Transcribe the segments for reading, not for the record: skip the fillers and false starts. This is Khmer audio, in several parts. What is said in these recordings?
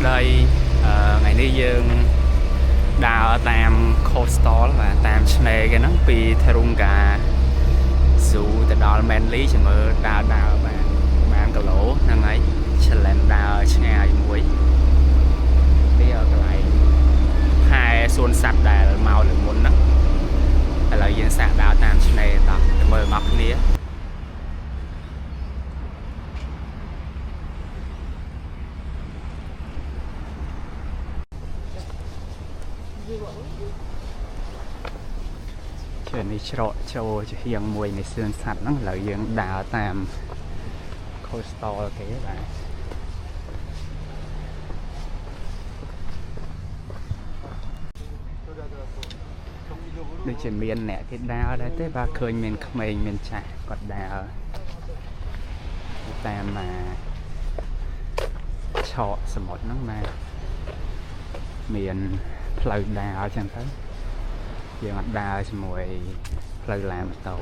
đây ngày nay dương đào tam coastal và tam chne cái nó pi therung cả dù từ đó men lý chỉ mở đào đào bàn cầu lỗ năng ấy chỉ lên đào nhà muối bây giờ cái này hai xuân sạch đào màu được muốn đó là dương sạch đào tam chne đó mở ngọc nia chuyện này trộn trâu chỉ hiện mùi này xương sạch nó là hiện đào tam coastal cái này đây chỉ miền nè cái đào đây tới ba khơi miền mình chạy còn đào tam mà trọ sầm một nó mà miền phơi đào chẳng thấy giờ mặt đào mùi phơi làm tàu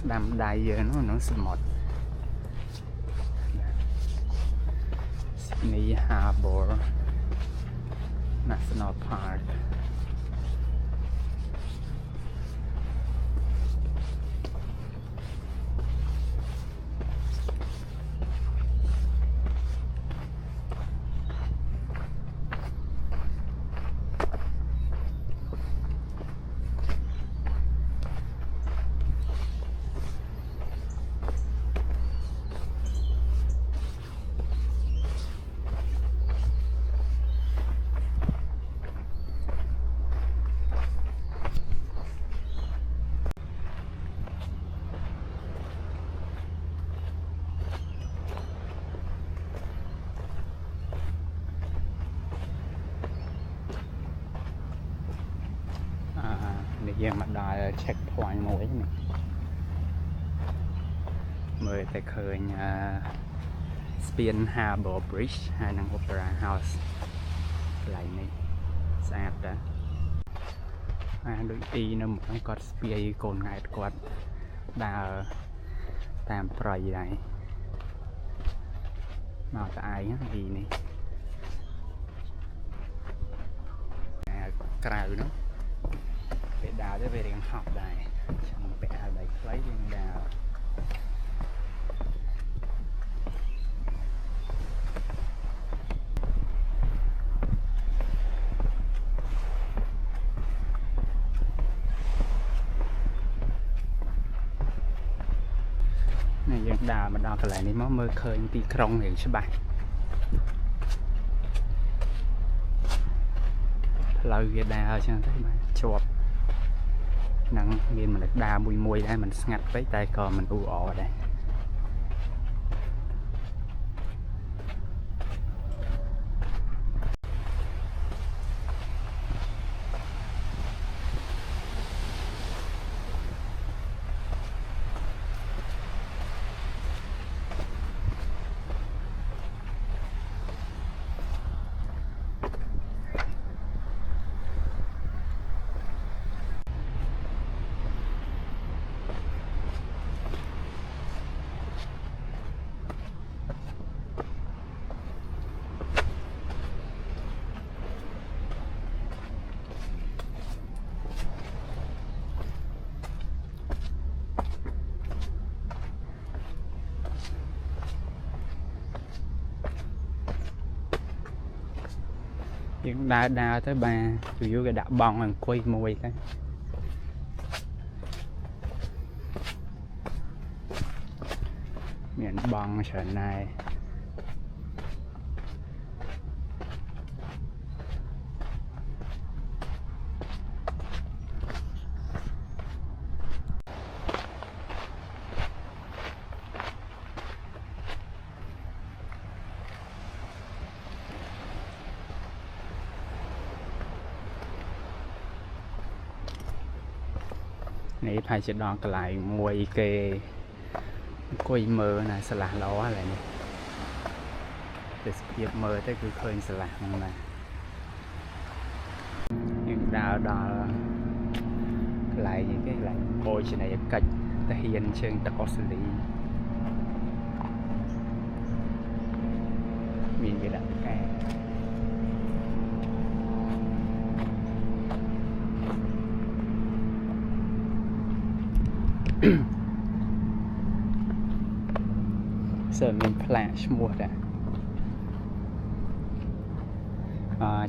đam đai giờ nó sầm một Sydney Harbour National Park giờ mặt đài checkpoint mũi này mời tại khơi Spion Harbour Bridge hay năng Opera House lại này sạp đó đôi y nó một con cọt Spion cồn ngại quạt đào tam prey này màu tại gì này cào nó về đào tới về điện học này chẳng bẻ đầy lấy điện đào này điện đào mà đào cái này nó mơ khơi tí krong thì sẽ bay lời cái đào cho thấy mà chụp nắng miền mình đa mùi đây mình ngặt với tay cò mình u ọ đây đa tới ba chủ yếu cái đạo bong bằng quay mùi cái miền bong sở này này phải sẽ đo cái lại mùi kê quay mơ này sẽ là đó này ទេសភាពមើលទៅគឺឃើញស្រឡះហ្នឹងណាយើងដើរដល់កន្លែងគេកន្លែងបូជនីយកិច្ចទាហានជើងទឹកអូស្ត្រាលីមានវាដាក់ផ្កាសើមានផ្លាកឈ្មោះដែរ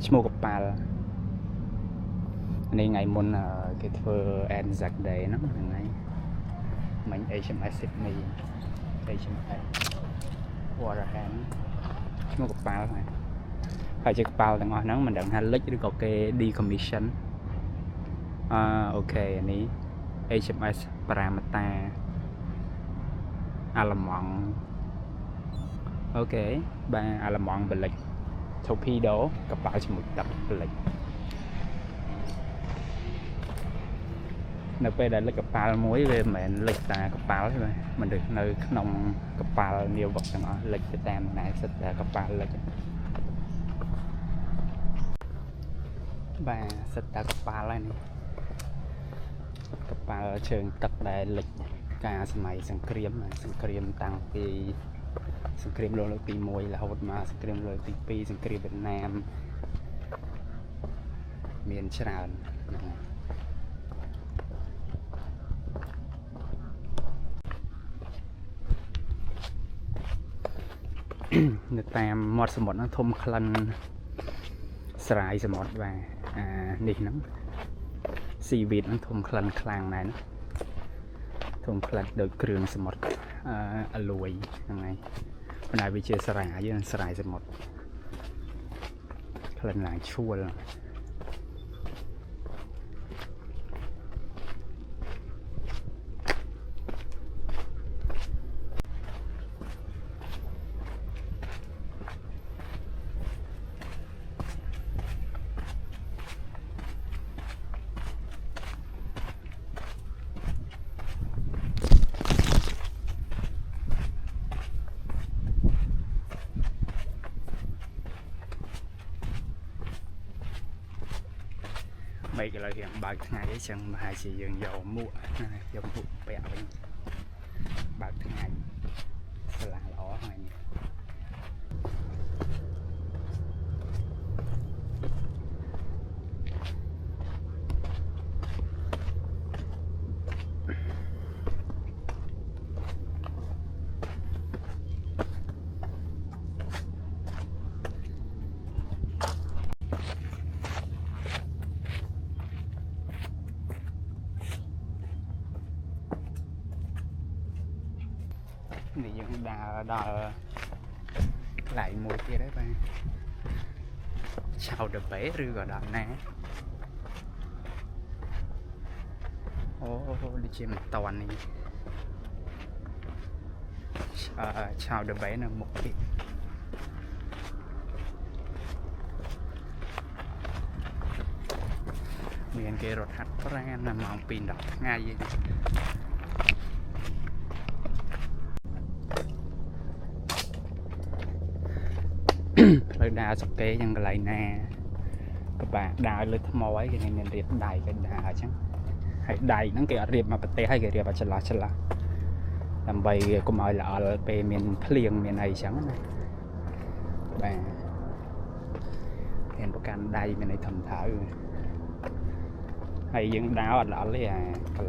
ឈ្មោះកប៉ាល់នេះថ្ងៃមុនគេធ្វើ Anzac Day ហ្នឹងថ្ងៃមិញ HMS Sydney HMS Waterham ឈ្មោះកប៉ាល់ហ្នឹងហើយជាកប៉ាល់ទាំងអស់ហ្នឹងមិនដឹងថាលិចឬក៏គេ decommission អូខេនេះ HMS Parramatta អាឡឺម៉ង់អូខេបាទអាឡឺម៉ង់បលិច Torpedo កប៉ាល់ជាមួយទឹកបលិចនៅពេលដែលលិចកប៉ាល់មួយវាមិនមែនលិចតែកប៉ាល់ទេបាទមនុស្សនៅក្នុងកប៉ាល់នាវិកទាំងអស់លិចទៅតាមណែសិតតែកប៉ាល់លិចបាទសិតតែកប៉ាល់ហើយនេះកប៉ាល់ជើងទឹកដែលលិចការសម័យសង្គ្រាមតាំងពីសង្គ្រាមលោកលើកទី1រហូតមកសង្គ្រាមលោកទី2សង្គ្រាមវៀតណាមមានច្រើនហ្នឹងនៅតាមមាត់សមុទ្រហ្នឹងធំក្លិនស្រាយសមុទ្របាទនេះហ្នឹងស៊ីវីតហ្នឹងធំក្លិនខ្លាំងណាស់ណាធំក្លិនដូចគ្រឿងសមុទ្រអាលួយហ្នឹងហើយប៉ុន្តែវាជាស្រាយហ្នឹងស្រាយសមុទ្រក្លិនឡើងឈួលmấy cái lời hiện bài ngày ấy chẳng mà hai chị dừng dầu muộn dầu muộn bẹoវិញbài ngày là lỏ này thì những đào lại một kia đấy ba chào được bé rư gọi đào nè đi chìm toàn này chào được bé là một cái miền kia rồi hạt ra là màu pin đỏ ngay vậy lời đào sọc kế chẳng cái này nè các bạn đào lên thăm mối cái này mình riệp đầy cái đào chứ hãy đầy nó kìa riệp mà bật té hay kìa riệp chật là làm bầy cũng mời là ở về miền liền miền này chẳng này và hiện một can đầy miền này thầm thở hay những đào ở đó lấy cái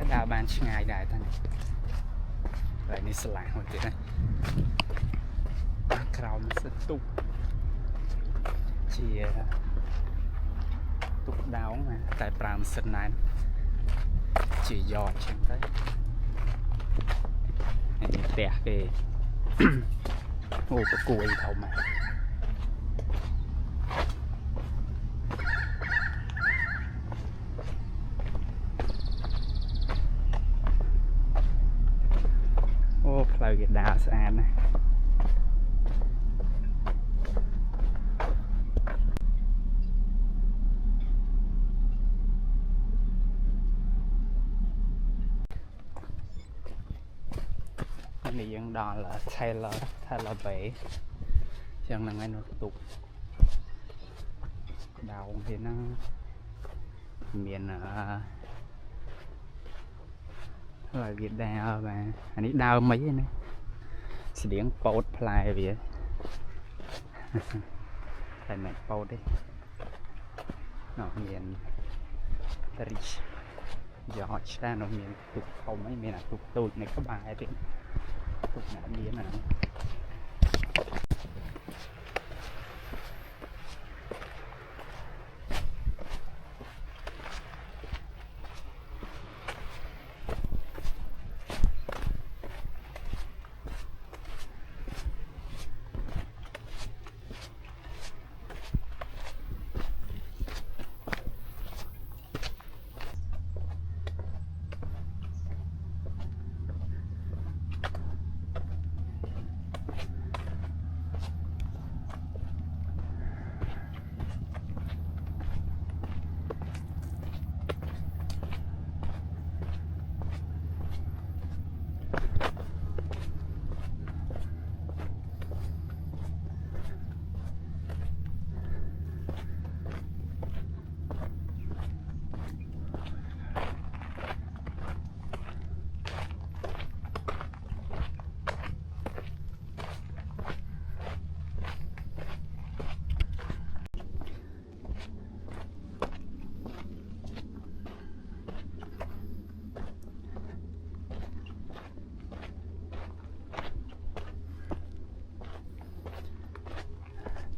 là ban ngày đại thân lại ní sờ lại hồi thế này crowd sẽ tụt chỉ tụt đáo mà tại pram sân này chỉ giò chẳng tới này tẹt kì ô cái cùi thầu mà lời đào xa này này dân đó là Taylor Bay chẳng là ngay nó tục đào thì nó miền là Việt Nam mà anh ấy đào mấy này sẽ điện post play vậy tại mẹ post đi nó miền Rich George ra nó miền tục không mấy miền là tục tụt này có bài thì tục nào miền nào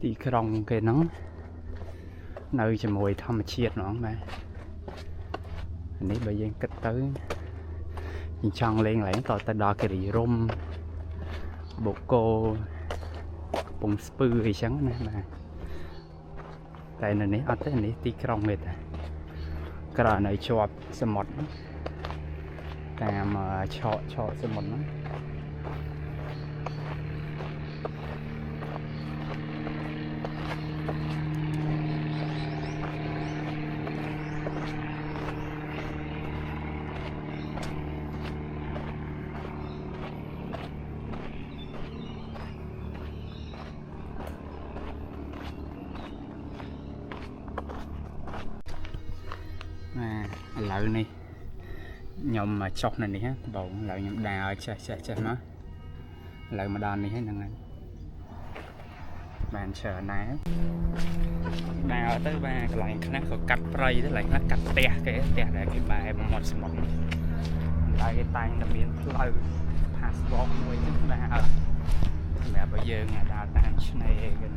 ទីក្រុងគេហ្នឹងនៅជាមួយធម្មជាតិហ្មងបាទនេះបើយើងគិតទៅយើងចង់លេងឡើងតទៅដល់គិរីរំបូកគោពងស្ពឺអីចឹងណាបាទតែនៅនេះអត់ទេនេះទីក្រុងទេតាក្រៅនៅជាប់សមុទ្រតាមឆកសមុទ្រហ្នឹងឥឡូវនេះខ្ញុំចុះនៅនេះបងឥឡូវខ្ញុំដើរចេះមកឥឡូវមកដល់នេះហ្នឹងហើយបានច្រើនណាស់ដើរទៅបាទកន្លែងខ្លះក៏កាត់ព្រៃទៅកន្លែងខ្លះកាត់ផ្ទះគេផ្ទះដែលគេបែរមាត់សមុទ្រនេះហើយគេតែងតែមានផ្លូវ passwalk មួយហ្នឹងដើរសម្រាប់ឲ្យយើងដើរតាមឆ្នេរគេ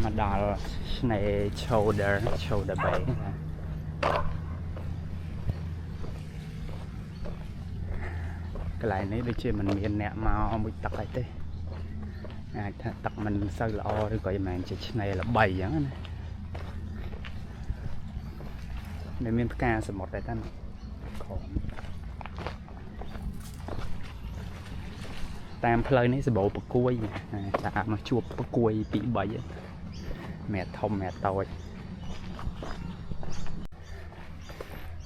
មកដល់ឆ្នេរ Shoulder Bay កន្លែងនេះដូចជាមិនមានអ្នកមកមួយទឹកអីទេអាចថាទឹកមិនសូវល្អឬក៏មិនមែនជាឆ្នេរល្បីអញ្ចឹងណាមានផ្កាសមុទ្រដែរតាតាមផ្លូវនេះសបោប្រគួយតាមមកជួបប្រគួយ 2-3 មែធំមែតូច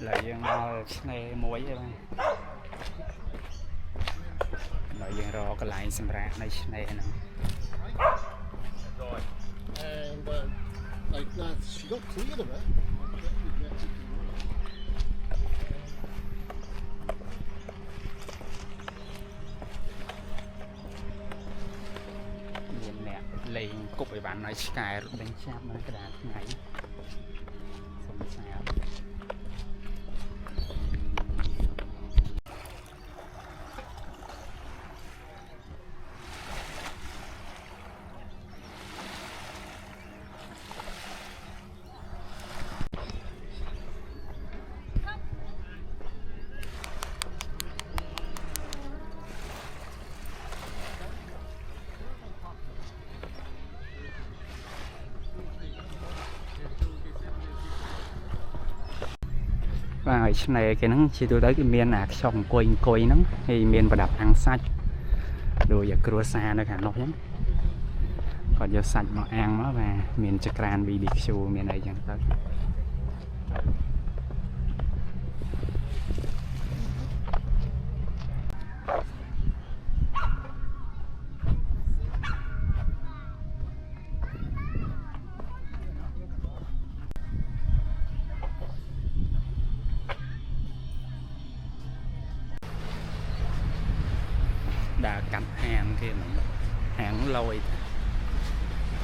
ឡើយយើងដល់ឆ្នេរមួយទេបាទឡើយយើងរកកន្លែងសម្រាប់នៅឆ្នេរហ្នឹងLike that, she got clear of it. Lên cục với bạn nói sky đánh chạm nó cái đá ngày xong sao và ở trên này cái nó chỉ tôi tới cái miền à trong côi nó thì miền và đập ăn sạch rồi giờ cua xa nữa cả nó nhé còn giờ sạch nó ăn nó và miền Chakran BBQ miền này chẳng tới đã cắm hàng kia mình hàng lôi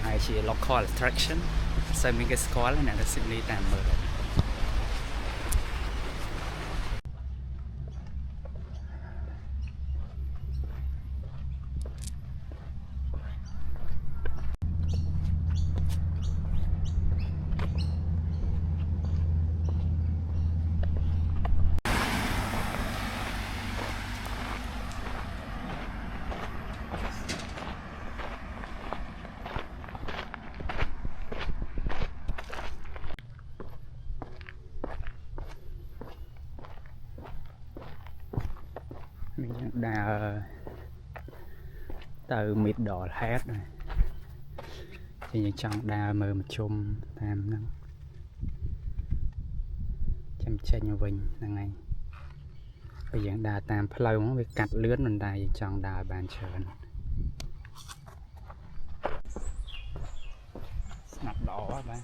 hay chỉ local attraction xem những cái square này là Sydney tạm bờ mình đã từ mịt đỏ hết rồi thì những trong đa mờ một chôm tam năng chăm chanh như vinh là ngay bây giờ đà tam lâu nó bị cắt lướt mình đài trong đà bàn trơn nắp đỏ quá ba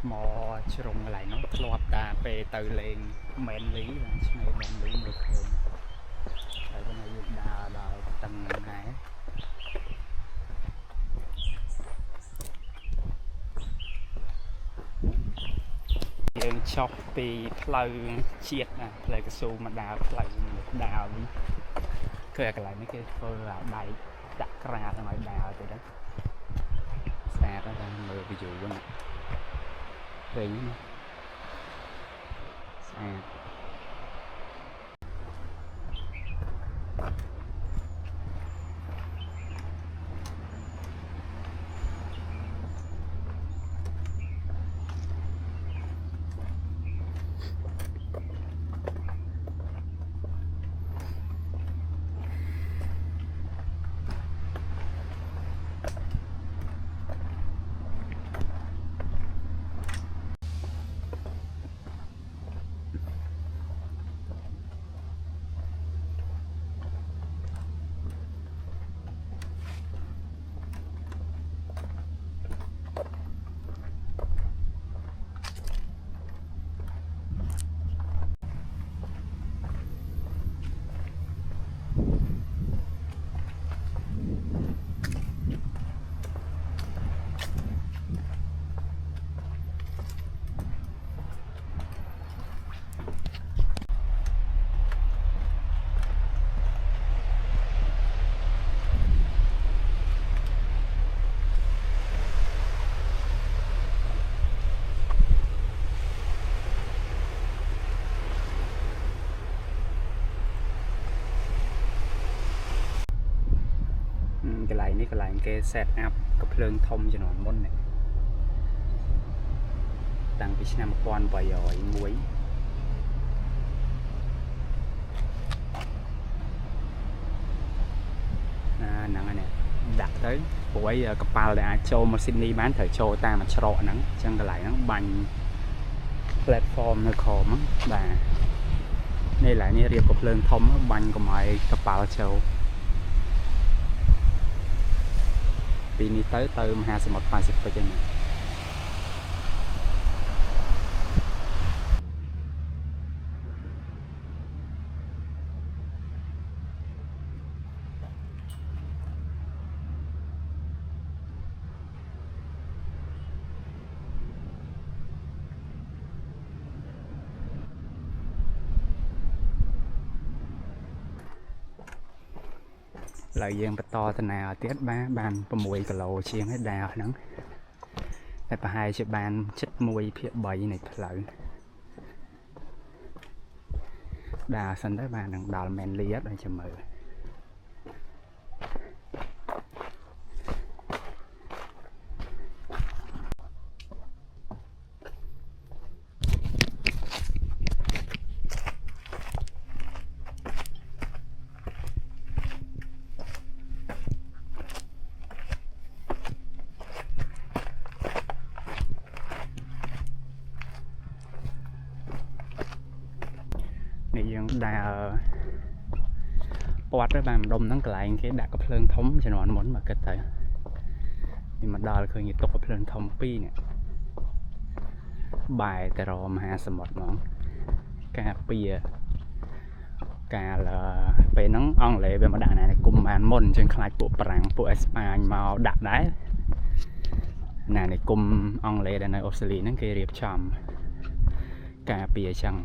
mò trồng lại nó lọt đà về từ lên mẹn lý là này mẹn lý được rồi đây cái này đà đà tầng nàyយើងចុះពីផ្លូវជាតិណាផ្លូវកស៊ូមកដើរផ្លូវដើរវិញគឺកន្លែងនេះគេធ្វើឲ្យដៃដាក់ក្រាទៅឲ្យដើរទៅđấyស្អាតទៅមើល view ហ្នឹងឃើញស្អាត cái nàyនេះកន្លែងគេ set up កំភ្លើងធំជំនាន់មុននេះតាំងពីឆ្នាំ1801ហ្នឹងហើយដាក់ទៅព្រោះឲ្យកប៉ាល់ដែលអាចចូលមក Sydney បានត្រូវចូលតាមមួយច្រកហ្នឹងអញ្ចឹងកន្លែងហ្នឹងបាញ់ platform នៅក្រោមហ្នឹងបាទនេះឡើយនេះរៀបកំភ្លើងធំបាញ់កុំឲ្យកប៉ាល់ចូលពីនេះទៅមហាសមុទ្រប៉ាស៊ីហ្វិកហ្នឹង lại dương bắt to thế nào tiết ba bàn 6 kg chiên hết đào nắng តែប្រហែលជាបាន7/3នៃផ្លូវដើរសិនទៅបាននឹងដល់ Manly អត់ឲ្យចាំមើលនេះយើងដើរពាត់ទៅបានម្ដុំហ្នឹងកន្លែងគេដាក់កំភ្លើងធំជំនាន់មុនមកគិតទៅនេះមកដល់ឃើញគេទុកកំភ្លើងធំ2នេះបែរទៅរកមហាសមុទ្រហ្មងការពារកាលពេលហ្នឹងអង់គ្លេសវាមកដាក់អាណានិគមបានមុនអញ្ចឹងខ្លាចពួកបារាំងពួកអេស្ប៉ាញមកដាក់ដែរអាណានិគមអង់គ្លេសដែលនៅអូស្ត្រាលីហ្នឹងគេរៀបចំការពារអញ្ចឹង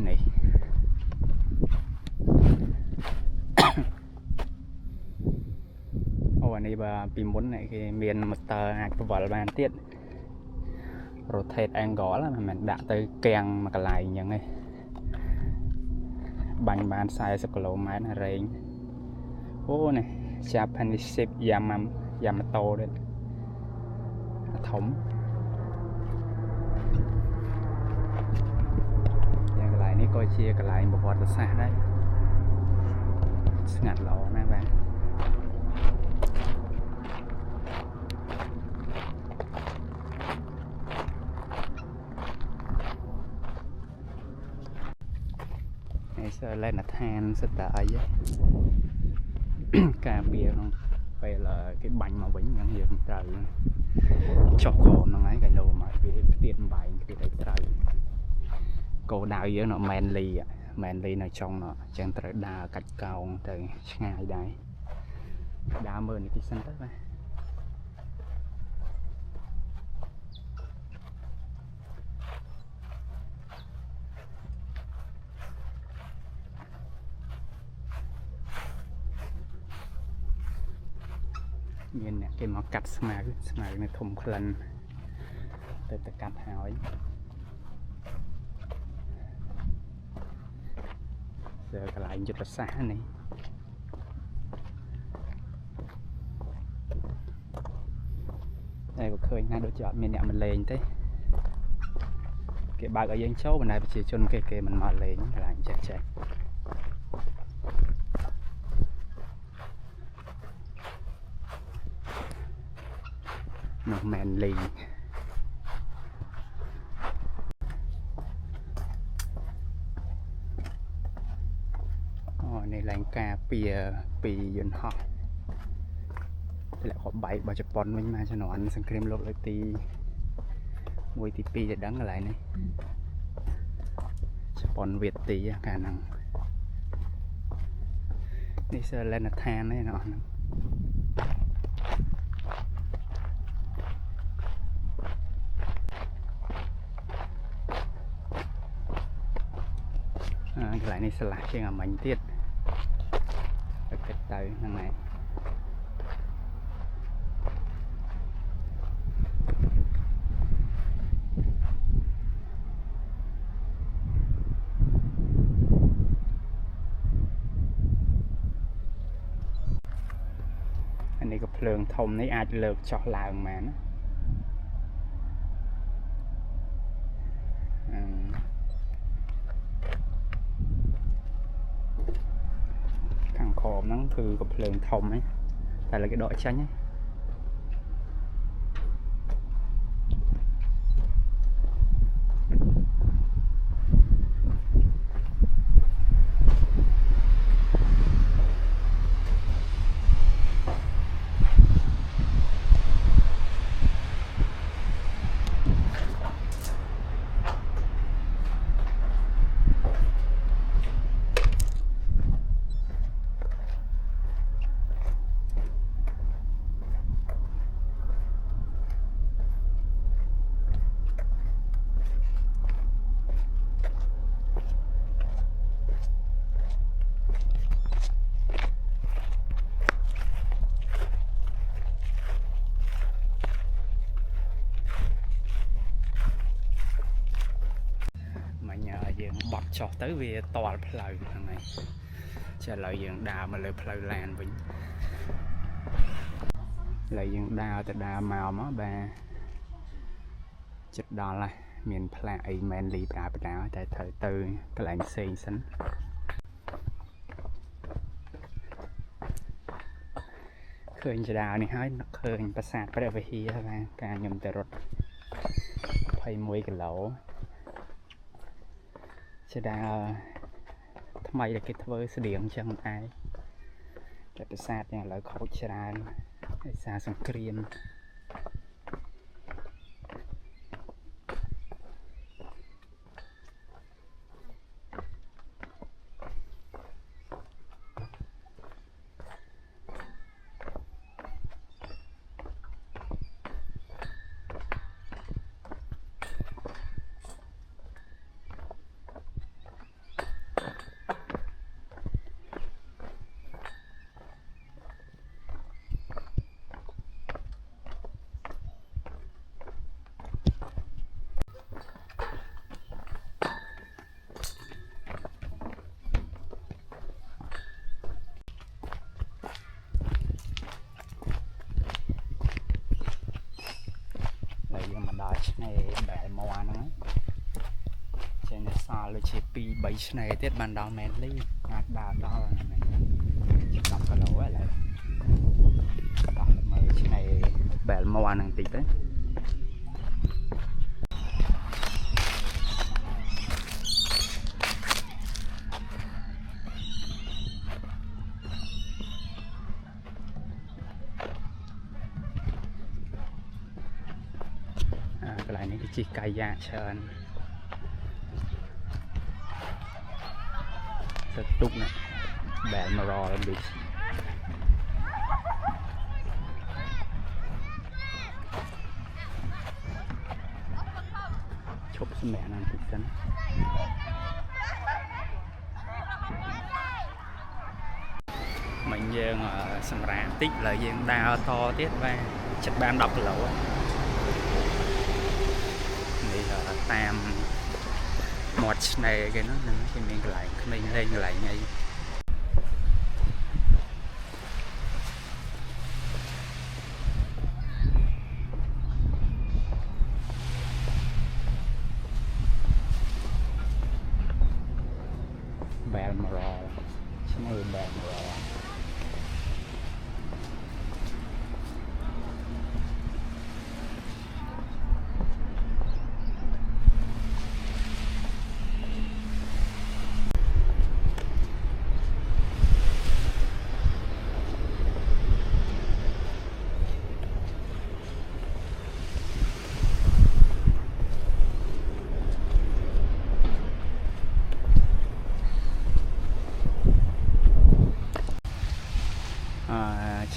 នេះអូអានេះបើពីមុនគេមាន motor អាចពវល់បានទៀត rotate angle មិនមែនដាក់ទៅកាំងមួយកន្លែងអញ្ចឹងទេបាញ់បាន40 គីឡូម៉ែត្ររែងអូនេះ Japanese ship Yamato ទៀតធំនេះក៏ជាកន្លែងប្រវត្តិសាស្ត្រដែរស្ងាត់ល្អណាស់បាទនេះសើលែនឋានសិតតែអីការពារក្នុងពេលគេបាញ់មកវិញអញ្ចឹងយើងត្រូវចុះក្រោមហ្នឹងហើយកែលោមកវាផ្ទៀតបំបែងផ្ទៀតអីត្រូវគោលដៅយើងនៅ Manly នៅចុងនោះអញ្ចឹងត្រូវដើរកាច់កោងទៅឆ្ងាយដែរដើរមើលនេះទីសិនទៅបាទមានអ្នកគេមកកាត់ស្មៅនៅធំក្លិនទៅកាត់ហើយកន្លែងយុទ្ធសាស្ត្រនេះតែបើឃើញណាដូចជាអត់មានអ្នកមកលេងទេគេបើកឲ្យយើងចូលបណ្ដាប្រជាជនគេមិនមកលេងកន្លែងចេះនៅ Manlyនេះឡើងការពារពីយន្តហោះធ្លាក់ក៏បែករបស់ជប៉ុនវិញមកជំនាន់សង្គ្រាមលោកលើកទី1ទី2ទៅដឹងកន្លែងនេះជប៉ុនវៀតទីកាលហ្នឹងនេះសើលែនឋាននេះណោះហ្នឹងកន្លែងនេះឆ្លាស់ជាងអាមិញទៀតគិតទៅហ្នឹងហើយអានេះក៏ភ្លើងធំនេះអាចលើកចុះឡើងបានណាខមហ្នឹងគឺកំភ្លើងធំហ្នឹងតែលើគេដកចាញ់ហ្នឹង យើងបត់ចុះទៅវាតល់ផ្លូវហ្នឹងហើយចាឥឡូវយើងដើរមកលើផ្លូវឡានវិញឥឡូវយើងដើរទៅដើរមកបាទចិត្តដល់ហើយមានផ្លាកអីមែនលីប្រើតែត្រូវទៅកន្លែងផ្សេងសិនឃើញចដានេះហើយឃើញប្រាសាទព្រះវិហារបាទការខ្ញុំទៅរត់21គីឡូចដាថ្មីដែលគេធ្វើស្តៀងចឹងដែរតែប្រាសាទយ៉ាងឥឡូវខូចច្រើនដោយសារសង្គ្រាមដល់ឆ្នេរបែលមកហ្នឹងចេញសល់ដូចជា2 3ឆ្នេរទៀតបានដល់មែនលីអាចដើរដល់ហ្នឹង10គីឡូហើយឥឡូវដល់មើលឆ្នេរបែលមកហ្នឹងតិចទៅកន្លែងនេះគេជិះកាយ៉ាច្រើនទៅទុកណាបែលមករលប៊ីជឈប់សម្រាប់ណាបន្តិចសិនមិញយើងសម្រាប់តិចឥឡូវយើងដើរតទៀតបាទចិត្តបាន10គីឡូតាមមាត់ឆ្នេរគេហ្នឹងគេមានកន្លែងក្មេងលេងកន្លែងអីបែលមករលឆ្នេរបែលមករល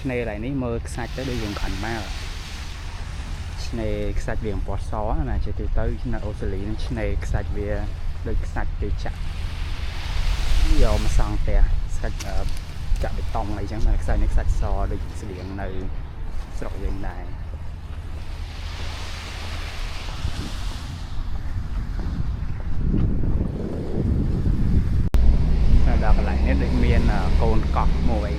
ឆ្នេរកន្លែងនេះមើលខ្សាច់ទៅដូចយើងខាញ់មកឆ្នេរខ្សាច់វាពណ៌សណាជាទូទៅនៅអូស្ត្រាលីនឹងឆ្នេរខ្សាច់វាដូចខ្សាច់គេចាក់យកមកសង់ផ្ទះខ្សាច់ចាក់បេតុងអីចឹងខ្សាច់នេះខ្សាច់សដូចស្តៀងនៅស្រុកយើងដែរដល់កន្លែងនេះដូចមានកូនកោះមួយ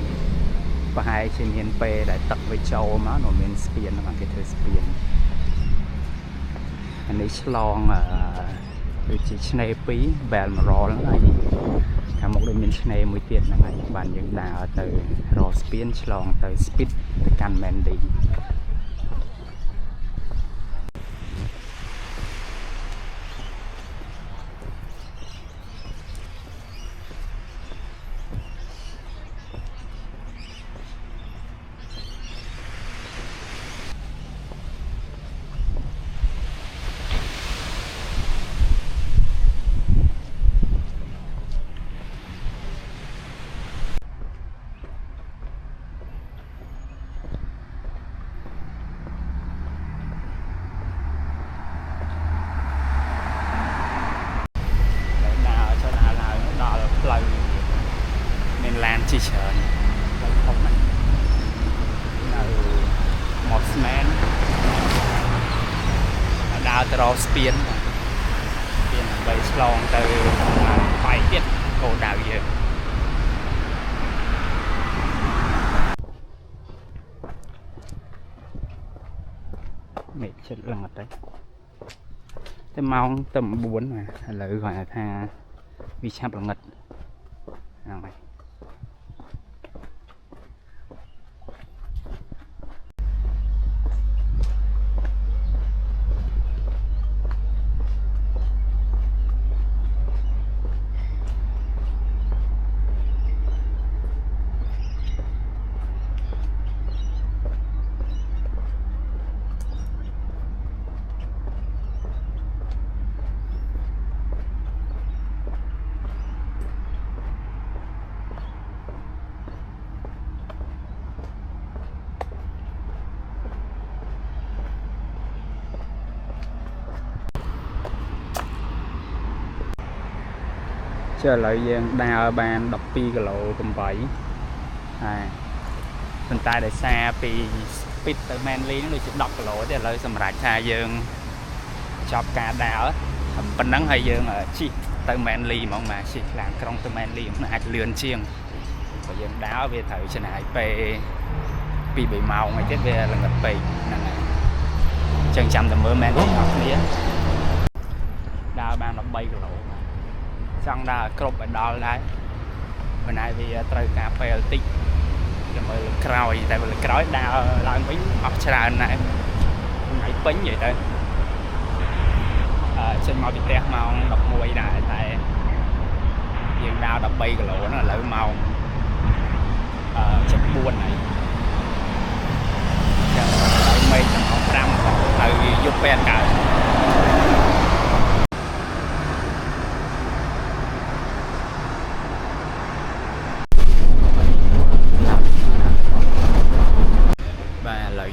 ប្រហែលជាមានពេលដែលទឹកវាចូលមកនោះមានស្ពានហ្នឹងគេធ្វើស្ពានអានេះឆ្លងដូចជាឆ្នេរ2បែលមករលហ្នឹងហើយខាងមុខដូចមានឆ្នេរមួយទៀតហ្នឹងហើយបានយើងដើរទៅរកស្ពានឆ្លងទៅស្ពីតទៅកាន់មែនឌីជាច្រើនធំណាស់នៅមកស្មែនដើរទៅរកស្ពានស្ពាន ដើម្បីឆ្លងទៅបាយទៀតគោលដៅយើងមេឃចិត្តឡើងអត់ទេតែម៉ោងទៅ9ណាឥឡូវគាត់ថាវាឆាប់ល្ងិតហ្នឹងហើយឥឡូវយើងដើរបាន12គីឡូកំបីហើយប៉ុន្តែដោយសារពី speed ទៅ Manly ហ្នឹងដូចជា10គីឡូទេឥឡូវសម្រាប់ថាយើងចប់ការដើរប៉ុណ្ណឹងហើយយើងជិះទៅ Manly ហ្មងមកជិះឡានក្រុងទៅ Manly ហ្នឹងអាចលឿនជាងបើយើងដើរវាត្រូវចំណាយពេល2-3ម៉ោងហើយទៀតវាល្ងិតពេកហ្នឹងហើយអញ្ចឹងចាំតែមើល Manly អស់គ្នាដើរបាន13គីឡូចង់ដើរគ្រប់ឲ្យដល់ដែរប៉ុន្តែវាត្រូវការពេលតិចដើម្បីលើក្រោយតែលើក្រោយដើរឡើងវិញអស់ច្រើនដែរថ្ងៃពេញនិយាយទៅចេញមកពីផ្ទះម៉ោង11ដែរតែយើងដើរ13គីឡូហ្នឹងឥឡូវម៉ោង7:04ហើយចាំដល់មេឃដល់5ហើយយប់ពេលអត់កើត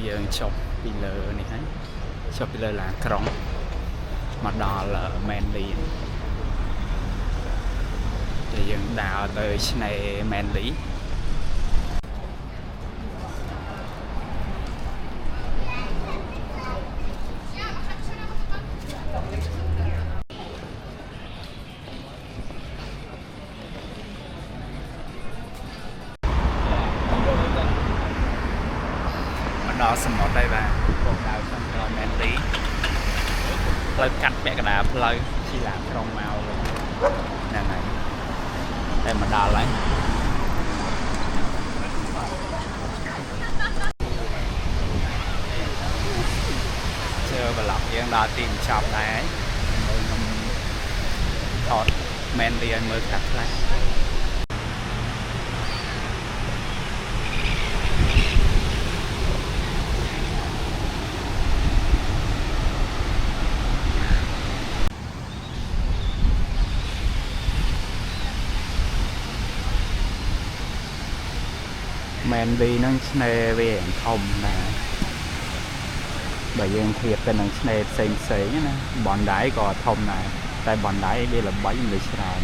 យើងចុះពីលើនេះហើយចុះពីលើឡានក្រុងមកដល់ Manly តែយើងដើរទៅឆ្នេរ Manly ដល់សមុទ្រហើយបាទគោលដៅខាងក្រោយ Manly ផ្លូវកាត់ពាក់កណ្ដាលផ្លូវជិះឡានក្រុងមកវិញហ្នឹងហើយតែមកដល់ហើយជើប្លុកយើងដល់ទីបញ្ចប់ដែរមើលខ្ញុំថត Manly ឲ្យមើលខ្លះខ្លះManly ហ្នឹងឆ្នេរវាធំណាស់បើយើងធៀបទៅនឹងឆ្នេរផ្សេងៗណា Bondi ក៏ធំដែរតែ Bondi វាល្បីមិនច្រើន